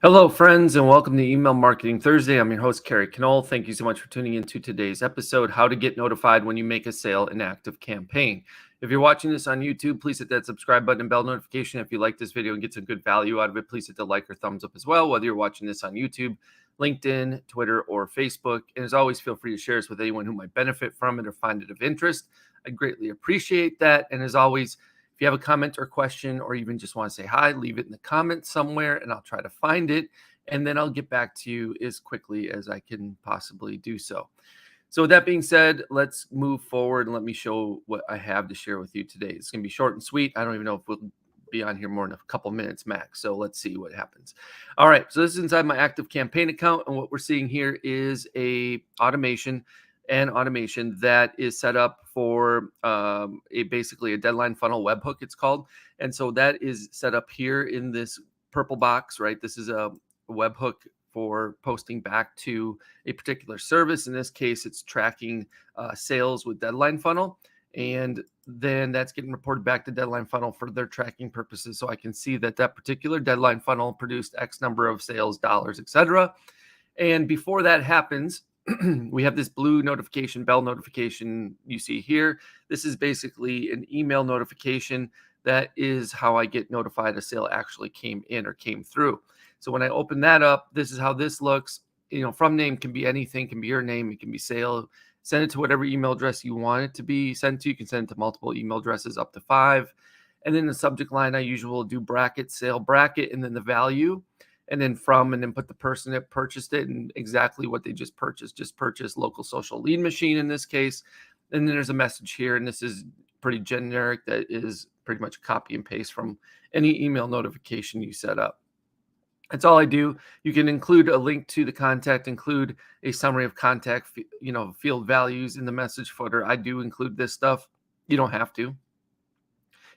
Hello, friends, and welcome to Email Marketing Thursday. I'm your host, Kerry. Knoll. Thank you so much for tuning into today's episode, How to Get Notified When You Make a Sale in ActiveCampaign. If you're watching this on YouTube, please hit that subscribe button and bell notification. If you like this video and get some good value out of it, please hit the like or thumbs up as well, whether you're watching this on YouTube, LinkedIn, Twitter, or Facebook. And as always, feel free to share this with anyone who might benefit from it or find it of interest. I greatly appreciate that. And as always, if you have a comment or question, or even just want to say hi, leave it in the comments somewhere and I'll try to find it. And then I'll get back to you as quickly as I can possibly do so. So with that being said, let's move forward and let me show what I have to share with you today. It's going to be short and sweet. I don't even know if we'll be on here more than a couple minutes max. So let's see what happens. All right. So this is inside my ActiveCampaign account. And what we're seeing here is a automation that is set up for basically a deadline funnel webhook, it's called. And so that is set up here in this purple box, right? This is a webhook for posting back to a particular service. In this case, it's tracking sales with deadline funnel. And then that's getting reported back to deadline funnel for their tracking purposes. So I can see that that particular deadline funnel produced X number of sales, dollars, etc. And before that happens, we have this blue notification, bell notification you see here. This is basically an email notification. That is how I get notified a sale actually came in or came through. So when I open that up, this is how this looks. From name can be anything, can be your name, it can be sale. Send it to whatever email address you want it to be sent to. You can send it to multiple email addresses up to 5. And then the subject line, I usually will do bracket, sale bracket, and then the value. And then and then put the person that purchased it and exactly what they just purchased local social lead machine in this case. And then there's a message here, and this is pretty generic. That is pretty much copy and paste from any email notification you set up. That's all I do. You can include a link to the contact, include a summary of contact, field values in the message footer. I do include this stuff. You don't have to.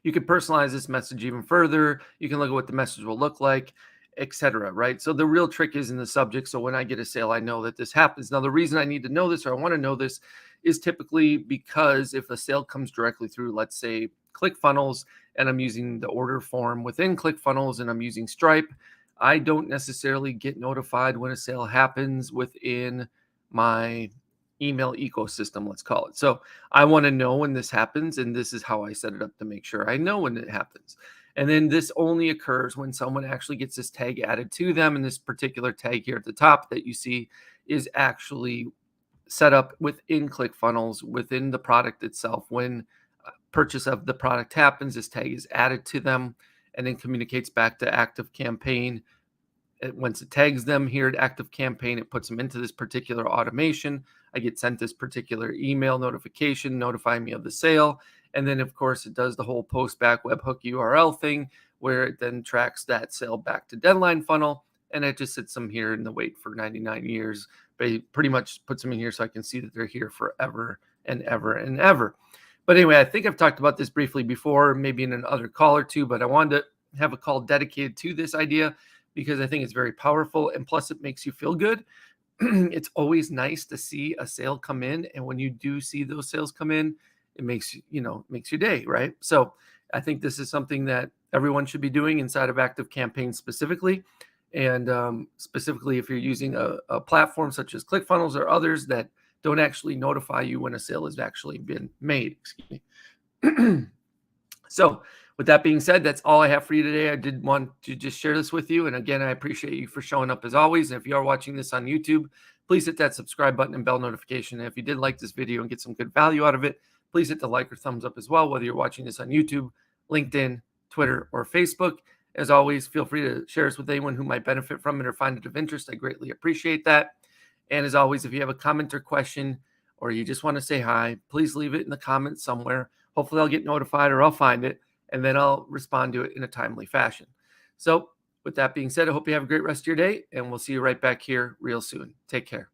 You can personalize this message even further. You can look at what the message will look like, etc. Right? So the real trick is in the subject. So when I get a sale, I know that this happens. Now, the reason I need to know this, or I want to know this, is typically because if a sale comes directly through, let's say, ClickFunnels, and I'm using the order form within ClickFunnels and I'm using Stripe, I don't necessarily get notified when a sale happens within my email ecosystem, let's call it. So I want to know when this happens, and this is how I set it up to make sure I know when it happens. And then this only occurs when someone actually gets this tag added to them. And this particular tag here at the top that you see is actually set up within ClickFunnels, within the product itself. When purchase of the product happens, this tag is added to them and then communicates back to ActiveCampaign. Once it tags them here at ActiveCampaign, it puts them into this particular automation. I get sent this particular email notification notifying me of the sale. And then, of course, it does the whole post back webhook URL thing where it then tracks that sale back to deadline funnel. And it just sits them here in the wait for 99 years. But it pretty much puts them in here so I can see that they're here forever and ever and ever. But anyway, I think I've talked about this briefly before, maybe in another call or two, but I wanted to have a call dedicated to this idea because I think it's very powerful. And plus, it makes you feel good. It's always nice to see a sale come in. And when you do see those sales come in, it makes your day, right? So I think this is something that everyone should be doing inside of ActiveCampaign specifically. And specifically, if you're using a platform such as ClickFunnels or others that don't actually notify you when a sale has actually been made. Excuse me. So with that being said, that's all I have for you today. I did want to just share this with you. And again, I appreciate you for showing up as always. And if you are watching this on YouTube, please hit that subscribe button and bell notification. And if you did like this video and get some good value out of it, please hit the like or thumbs up as well, whether you're watching this on YouTube, LinkedIn, Twitter, or Facebook. As always, feel free to share this with anyone who might benefit from it or find it of interest. I greatly appreciate that. And as always, if you have a comment or question, or you just want to say hi, please leave it in the comments somewhere. Hopefully I'll get notified or I'll find it, and then I'll respond to it in a timely fashion. So with that being said, I hope you have a great rest of your day, and we'll see you right back here real soon. Take care.